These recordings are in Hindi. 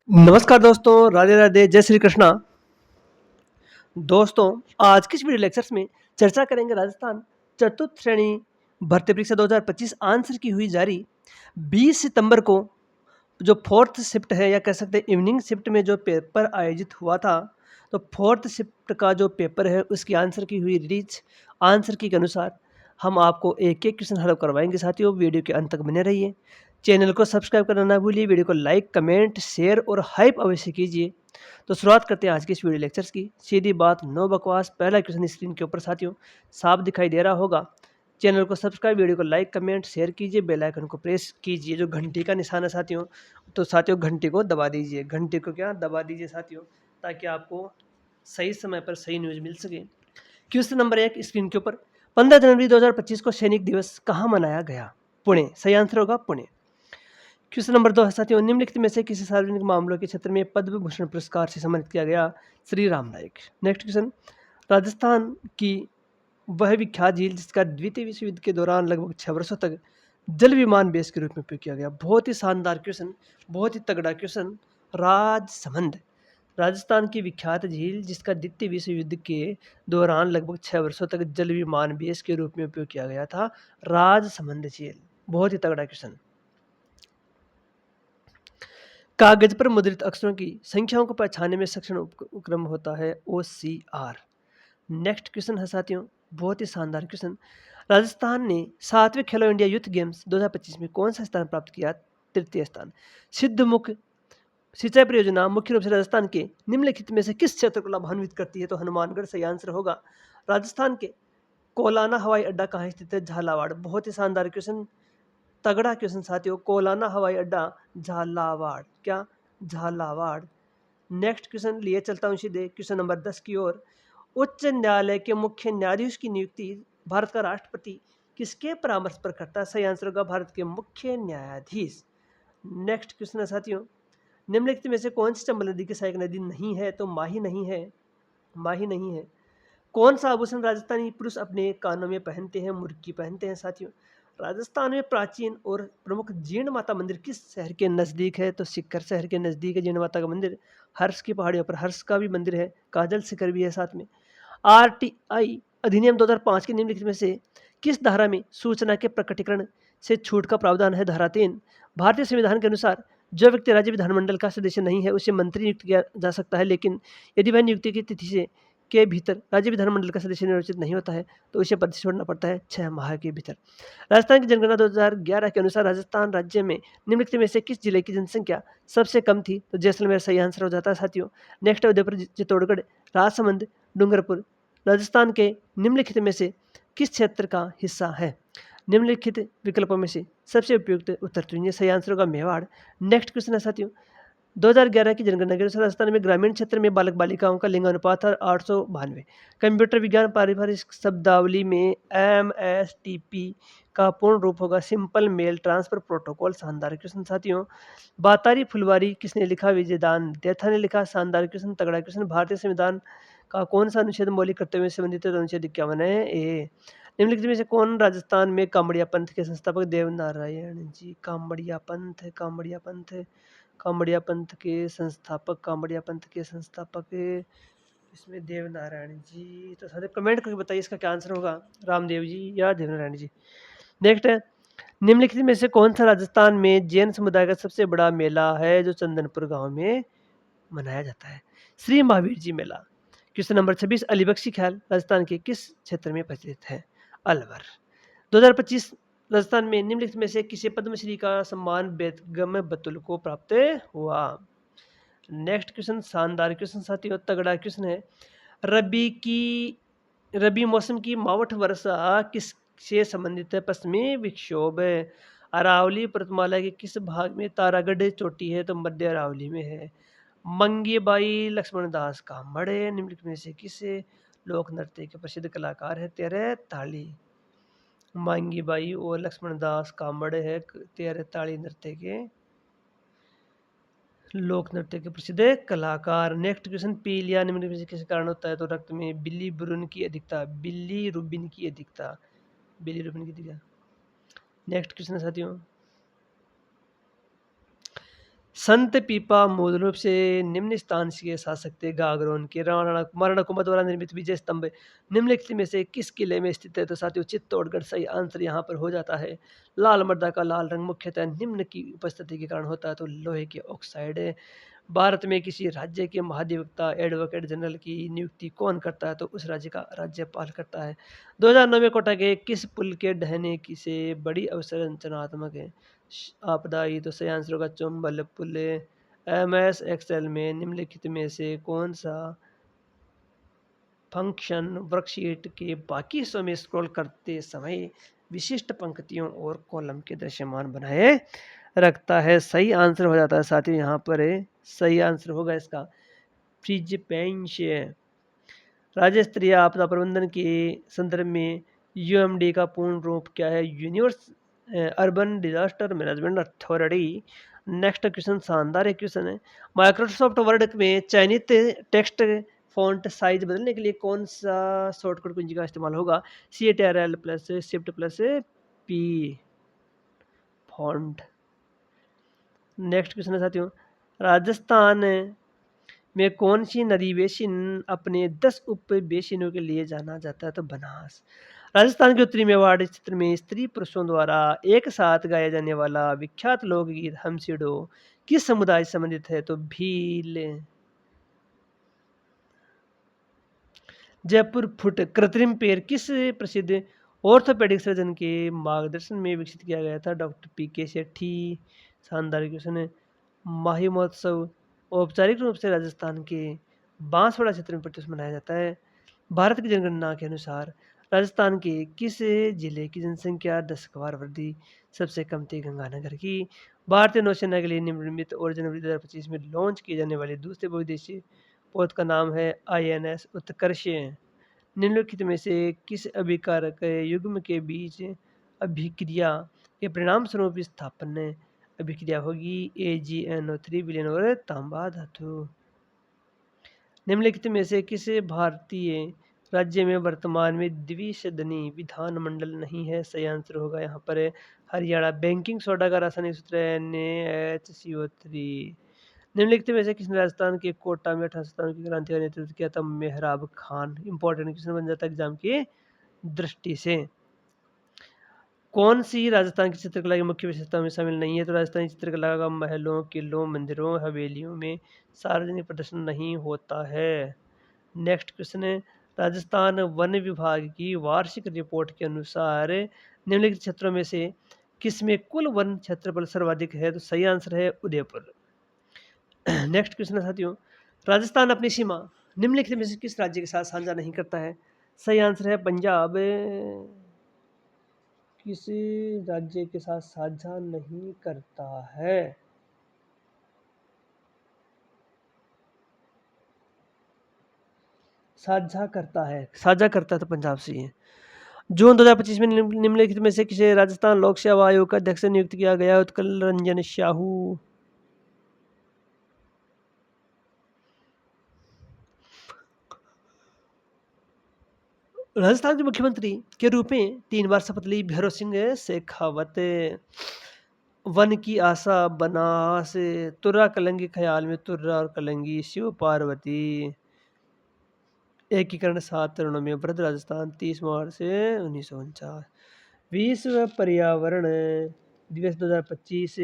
नमस्कार दोस्तों, राधे राधे, जय श्री कृष्णा। दोस्तों, आज की इस वीडियो लेक्चर्स में चर्चा करेंगे राजस्थान चतुर्थ श्रेणी भर्ती परीक्षा 2025 आंसर की हुई जारी 20 सितंबर को जो फोर्थ शिफ्ट है या कह सकते हैं इवनिंग शिफ्ट में जो पेपर आयोजित हुआ था। तो फोर्थ शिफ्ट का जो पेपर है उसकी आंसर की हुई रिलीज आंसर की के अनुसार हम आपको एक एक क्वेश्चन हल करवाएंगे। साथियों, वीडियो के अंत तक बने रहिए। चैनल को सब्सक्राइब करना ना भूलिए। वीडियो को लाइक, कमेंट, शेयर और हाइप अवश्य कीजिए। तो शुरुआत करते हैं आज की इस वीडियो लेक्चर्स की। सीधी बात, नो बकवास। पहला क्वेश्चन स्क्रीन के ऊपर साथियों साफ दिखाई दे रहा होगा। चैनल को सब्सक्राइब, वीडियो को लाइक, कमेंट, शेयर कीजिए, बेल आइकन को प्रेस कीजिए। जो घंटी का निशान है साथियों, तो साथियों घंटी को दबा दीजिए। घंटी को क्या दबा दीजिए साथियों, ताकि आपको सही समय पर सही न्यूज़ मिल सके। क्वेश्चन नंबर 1 स्क्रीन के ऊपर, 15 जनवरी 2025 को सैनिक दिवस कहाँ मनाया गया? पुणे। सही आंसर होगा पुणे। क्वेश्चन नंबर 2 है साथियों, निम्नलिखित में से किसी सार्वजनिक मामलों के क्षेत्र में पद्म भूषण पुरस्कार से सम्मानित किया गया? श्री राम नाईक। नेक्स्ट क्वेश्चन, राजस्थान की वह विख्यात झील जिसका द्वितीय विश्व युद्ध के दौरान लगभग 6 वर्षों तक जल विमान बेस के रूप में उपयोग किया गया? बहुत ही शानदार क्वेश्चन, बहुत ही तगड़ा क्वेश्चन। राजसमंद। राजस्थान की विख्यात झील जिसका द्वितीय विश्व युद्ध के दौरान लगभग 6 वर्षों तक जल विमान बेस के रूप में उपयोग किया गया था, राजसमंद झील। बहुत ही तगड़ा क्वेश्चन। कागज पर मुद्रित अक्षरों की संख्याओं को पहचानने में सक्षम उपक्रम होता है OCR। नेक्स्ट क्वेश्चन है साथियों, बहुत ही शानदार क्वेश्चन। राजस्थान ने 7वें खेलो इंडिया यूथ गेम्स 2025 में कौन सा स्थान प्राप्त किया? तृतीय स्थान। सिद्धमुख सिंचाई परियोजना मुख्य रूप से राजस्थान के निम्नलिखित में से किस क्षेत्र को लाभान्वित करती है? तो हनुमानगढ़ सही आंसर होगा। राजस्थान के कोलाना हवाई अड्डा कहाँ स्थित है? झालावाड़। बहुत ही शानदार क्वेश्चन, तगड़ा क्वेश्चन साथियों। कोलाना हवाई अड्डा झालावाड़। क्या? झालावाड़। नेक्स्ट क्वेश्चन लिए चलता हूँ सीधे क्वेश्चन नंबर 10 की ओर। उच्च न्यायालय के मुख्य न्यायाधीश की नियुक्ति भारत का राष्ट्रपति किसके परामर्श पर करता है? सही आंसर होगा भारत के मुख्य न्यायाधीश। नेक्स्ट क्वेश्चन है साथियों, निम्नलिखित में से कौन सी चंबल नदी की सहायक नदी नहीं है? तो माही नहीं है। माही नहीं है। कौन सा आभूषण राजस्थानी पुरुष अपने कानों में पहनते हैं? मुर्की पहनते हैं साथियों। राजस्थान में प्राचीन और प्रमुख जीर्ण माता मंदिर किस शहर के नज़दीक है? तो सीकर शहर के नज़दीक है जीर्ण माता का मंदिर। हर्ष की पहाड़ियों पर हर्ष का भी मंदिर है, काजल शिखर भी है साथ में। आरटीआई अधिनियम 2005 के निम्नलिखित में से किस धारा में सूचना के प्रकटीकरण से छूट का प्रावधान है? धारा 3। भारतीय संविधान के अनुसार जो व्यक्ति राज्य विधानमंडल का सदस्य नहीं है उसे मंत्री नियुक्त किया जा सकता है, लेकिन यदि वह नियुक्ति की तिथि से के भीतर राज्य विधानमंडल का सदस्य निर्वाचित नहीं होता है तो उसे पद से छोड़ना पड़ता है 6 माह के भीतर। राजस्थान की जनगणना 2011 के अनुसार राजस्थान राज्य में निम्नलिखित में से किस जिले की जनसंख्या सबसे कम थी? तो जैसलमेर सही आंसर हो जाता है साथियों। नेक्स्ट है उदयपुर, चित्तौड़गढ़, राजसमंद, डूंगरपुर राजस्थान के निम्नलिखित में से किस क्षेत्र का हिस्सा है? निम्नलिखित विकल्पों में से सबसे उपयुक्त उत्तर चुनिए। सही आंसर होगा मेवाड़। नेक्स्ट क्वेश्चन है साथियों, 2011 की जनगणना के अनुसार राजस्थान में ग्रामीण क्षेत्र में बालक बालिकाओं का लिंग अनुपात था 892। कंप्यूटर विज्ञान पारिभाषिक शब्दावली में MSTP का पूर्ण रूप होगा सिंपल मेल ट्रांसफर प्रोटोकॉल। शानदार क्वेश्चन साथियों। बातारी फुलवारी किसने लिखा? विजयदान देथा ने लिखा। शानदार क्वेश्चन, तगड़ा क्वेश्चन। भारतीय संविधान का कौन सा अनुच्छेद मौलिक कर्तव्यों से संबंधित है? तो अनुच्छेद 51 है ए। निम्नलिखित में से कौन राजस्थान में कामड़िया पंथ के संस्थापक? देवनारायण जी। कामड़िया पंथ के संस्थापक इसमें देवनारायण जी। तो सारे कमेंट करके बताइए इसका क्या आंसर होगा, रामदेव जी या देवनारायण जी। नेक्स्ट है, निम्नलिखित में से कौन सा राजस्थान में जैन समुदाय का सबसे बड़ा मेला है जो चंदनपुर गांव में मनाया जाता है? श्री महावीर जी मेला। क्वेश्चन नंबर 26, अलीबख्शी ख्याल राजस्थान के किस क्षेत्र में प्रचलित है? अलवर। 2025 राजस्थान में निम्नलिखित में से किसे पद्मश्री का सम्मान बेगम बतुल को प्राप्त हुआ? नेक्स्ट क्वेश्चन, शानदार क्वेश्चन साथियों, तगड़ा क्वेश्चन है। रबी मौसम की मावठ वर्षा किससे संबंधित है? पश्चिमी विक्षोभ। अरावली पर्वतमाला के किस भाग में तारागढ़ चोटी है? तो मध्य अरावली में है। मंगीबाई लक्ष्मणदास कांबड़े निम्नलिखित में से किस लोक नृत्य के प्रसिद्ध कलाकार है? तेरह ताली। मांगीबाई और लक्ष्मणदास कांबड़े है तेरह ताली नृत्य के लोक नृत्य के प्रसिद्ध कलाकार। नेक्स्ट क्वेश्चन, पीलिया निम्नलिखित में से किस कारण होता है? तो रक्त में बिलीरुबिन की अधिकता। बिलीरुबिन की अधिकता। बिलीरुबिन की अधिकता। नेक्स्ट क्वेश्चन है साथियों, संत पीपा मूल रूप से निम्न स्थान के शासक थे। गागरोन के राणा महाराणा कुंभा द्वारा निर्मित विजय स्तंभ निम्नलिखित में से किस किले में स्थित है? तो साथियों चित्तौड़गढ़ सही आंसर यहाँ पर हो जाता है। लाल मर्दा का लाल रंग मुख्यतः निम्न की उपस्थिति के कारण होता है, तो लोहे के ऑक्साइड है। भारत में किसी राज्य के महाधिवक्ता एडवोकेट जनरल की नियुक्ति कौन करता है? तो उस राज्य का राज्यपाल करता है। 2009 में कोटा के किस पुल के ढहने की से बड़ी अवसंरचनात्मक है आपदा? ये तो सही आंसर होगा चुंबल पुल। MS एक्सेल में निम्नलिखित में से कौन सा फंक्शन वर्कशीट के बाकी हिस्सों में स्क्रॉल करते समय विशिष्ट पंक्तियों और कॉलम के दृश्यमान बनाए रखता है? सही आंसर हो जाता है साथियों यहाँ पर सही आंसर होगा इसका फ्रिज पेंच। राज्य स्तरीय आपदा प्रबंधन के संदर्भ में UMD का पूर्ण रूप क्या है? Universe urban disaster management authority. Next question शानदार एक क्वेश्चन है। माइक्रोसॉफ्ट वर्ड में चयनित टेक्स्ट फॉन्ट साइज बदलने के लिए कौन सा शॉर्टकट कुंजी का इस्तेमाल होगा? CTRL plus shift plus P font. Next question है साथियों, राजस्थान में कौन सी नदी बेसिन अपने 10 उप बेसिनों के लिए जाना जाता है? तो बनास। राजस्थान के उत्तरी मेवाड़ क्षेत्र में स्त्री पुरुषों द्वारा एक साथ गाया जाने वाला विख्यात लोकगीत हमसिडो किस समुदाय से संबंधित है? तो भील। जयपुर फुट कृत्रिम पैर किस प्रसिद्ध ऑर्थोपेडिक सर्जन के मार्गदर्शन में विकसित किया गया था? डॉक्टर PK सेठी। शानदार क्वेश्चन है। माही महोत्सव औपचारिक रूप से राजस्थान के बांसवाड़ा क्षेत्र में प्रतिवर्ष मनाया जाता है। भारत की जनगणना के अनुसार राजस्थान के किस जिले की जनसंख्या 10 वृद्धि सबसे कम थी? गंगानगर की। भारतीय नौसेना के लिए निर्मित और जनवरी 2025 में लॉन्च किए जाने वाले दूसरे बहुउद्देशीय पोत का नाम है INS उत्कर्ष। निम्नलिखित में से किस अभिकारक युग्म के बीच अभिक्रिया के परिणाम स्वरूप स्थापन अभिक्रिया होगी? AgNO3 विलयन और तांबा धातु। निम्नलिखित में से किस भारतीय राज्य में वर्तमान में द्विसदनी विधानमंडल नहीं है? सही आंसर होगा यहाँ पर हरियाणा। बैंकिंग सोडा का रासायनिक सूत्र है NaHCO3। निम्नलिखित में से किसने राजस्थान के कोटा में 1857 की क्रांति का नेतृत्व किया था? मेहराब खान। इंपॉर्टेंट क्वेश्चन बन जाता है एग्जाम की दृष्टि से। कौन सी राजस्थान की चित्रकला की मुख्य विशेषता में शामिल नहीं है? तो राजस्थानी चित्रकला का महलों, किलों, मंदिरों, हवेलियों में सार्वजनिक प्रदर्शन नहीं होता है। नेक्स्ट क्वेश्चन है, राजस्थान वन विभाग की वार्षिक रिपोर्ट के अनुसार निम्नलिखित क्षेत्रों में से किसमें कुल वन क्षेत्रफल सर्वाधिक है? तो सही आंसर है उदयपुर। नेक्स्ट क्वेश्चन है साथियों, राजस्थान अपनी सीमा निम्नलिखित में से किस राज्य के साथ साझा नहीं करता है? सही आंसर है पंजाब। किसी राज्य के साथ साझा नहीं करता है? साझा करता है तो पंजाब से ही है। जून 2025 में निम्नलिखित में से किसे राजस्थान लोक सेवा आयोग का अध्यक्ष नियुक्त किया गया? उत्कल रंजन साहू। राजस्थान के मुख्यमंत्री के रूप में 3 बार शपथ ली भैरव सिंह शेखावत। वन की आशा बनास तुर्रा कलंगी ख्याल में तुर्रा और कलंगी शिव पार्वती। एकीकरण 7 चरणों में वृद्ध राजस्थान 30 मार्च से 1949। विश्व पर्यावरण दिवस 2025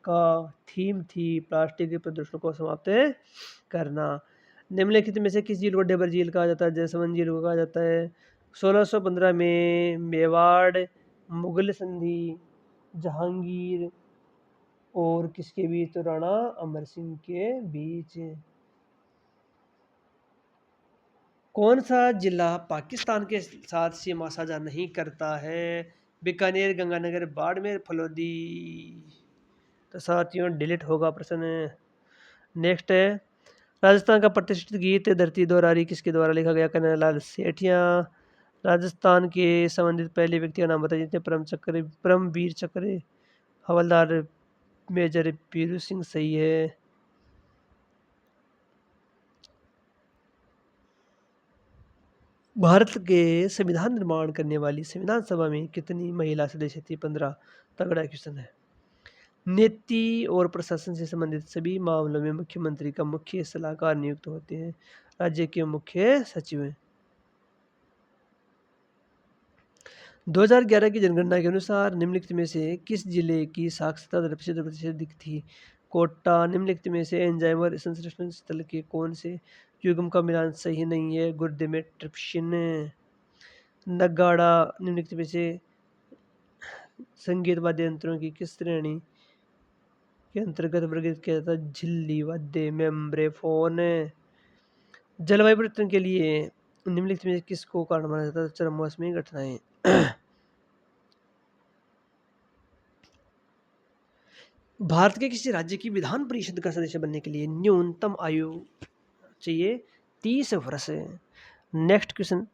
का थीम थी प्लास्टिक के प्रदूषण को समाप्त करना। निम्नलिखित में से किस झील को डेबर झील कहा जाता है? जैसमंद झील को कहा जाता है। 1615 में मेवाड़ मुगल संधि जहांगीर और किसके बीच? तो राणा अमर सिंह के बीच। कौन सा जिला पाकिस्तान के साथ सीमा साझा नहीं करता है? बीकानेर, गंगानगर, बाड़मेर, फलोदी। तो साथियों डिलीट होगा प्रश्न। नेक्स्ट है, राजस्थान का प्रतिष्ठित गीत धरती दोहरारी किसके द्वारा लिखा गया? कन्हैयालाल सेठिया। राजस्थान के संबंधित पहले व्यक्ति का नाम बताइए जिसने परमवीर चक्र हवलदार मेजर पीरू सिंह। सही है। भारत के संविधान निर्माण करने वाली संविधान सभा में कितनी महिला सदस्य थी? 15। तगड़ा क्वेश्चन है। नीति और प्रशासन से संबंधित सभी मामलों में मुख्यमंत्री का मुख्य सलाहकार नियुक्त होते हैं। राज्य के मुख्य सचिव हैं। 2011 की जनगणना के अनुसार निम्नलिखित में से किस जिले की साक्षरता दर 75% अधिक थी? कोटा। निम्नलिखित में से एंजाइम और संश्लेषण स्थल के कौन से युग्म का मिलान सही नहीं है? गुर्दे में ट्रिप्सिन। नगाड़ा। निम्नलिखित में से संगीत वाद्य यंत्रों की किस श्रेणी के अंतर्गत वर्गीकृत किया जाता है? झिल्ली वाद्य मेम्ब्रेफोन। जलवायु परिवर्तन के लिए निम्नलिखित में से किसको कारण माना जाता है? चरम मौसमी घटनाएं। भारत के किसी राज्य की विधान परिषद का सदस्य बनने के लिए न्यूनतम आयु चाहिए 30 वर्ष। Next question.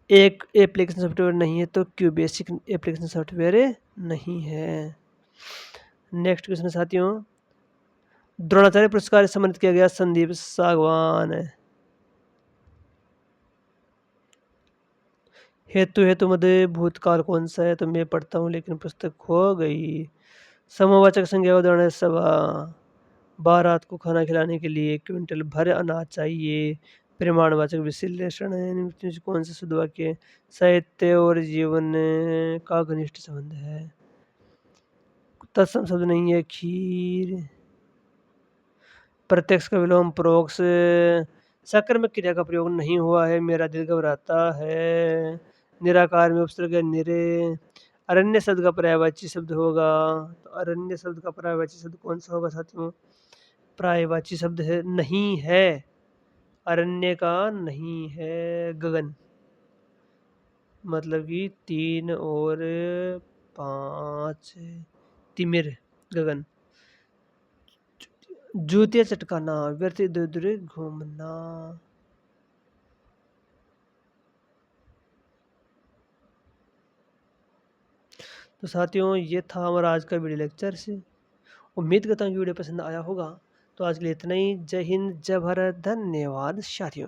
एक एप्लीकेशन सॉफ्टवेयर नहीं है तो क्यों बेसिक एप्लीकेशन सॉफ्टवेयर नहीं है? नेक्स्ट क्वेश्चन साथियों। द्रोणाचार्य पुरस्कार से सम्मानित किया गया संदीप सागवान। हेतु हेतु मध्य भूतकाल कौन सा है? तो मैं पढ़ता हूँ लेकिन पुस्तक खो गई। समवाचक संज्ञा का उदाहरण है सभा। बारात को खाना खिलाने के लिए क्विंटल भर अनाज चाहिए। परिमाणवाचक विश्लेषण है। निम्नलिखित में से कौन सा शुद्ध वाक्य साहित्य और जीवन का घनिष्ठ संबंध है? तत्सम शब्द नहीं है। खीर। प्रत्यक्ष का विलोम परोक्ष। सकर्मक क्रिया का प्रयोग नहीं हुआ है। मेरा दिल घबराता है। निराकार में उपसर्ग है निरे। अरण्य शब्द का पर्यायवाची शब्द होगा। तो अरण्य शब्द का पर्यायवाची शब्द कौन सा होगा साथियों? पर्यायवाची शब्द है नहीं है। अरण्य का नहीं है गगन। मतलब कि 3 और 5 तिमिर गगन। जूतिया चटकाना व्यर्थ इधर उधर घूमना। तो साथियों ये था हमारा आज का वीडियो लेक्चर से। उम्मीद करता हूँ कि वीडियो पसंद आया होगा। तो आज के लिए इतना ही। जय हिंद जय भारत। धन्यवाद साथियों।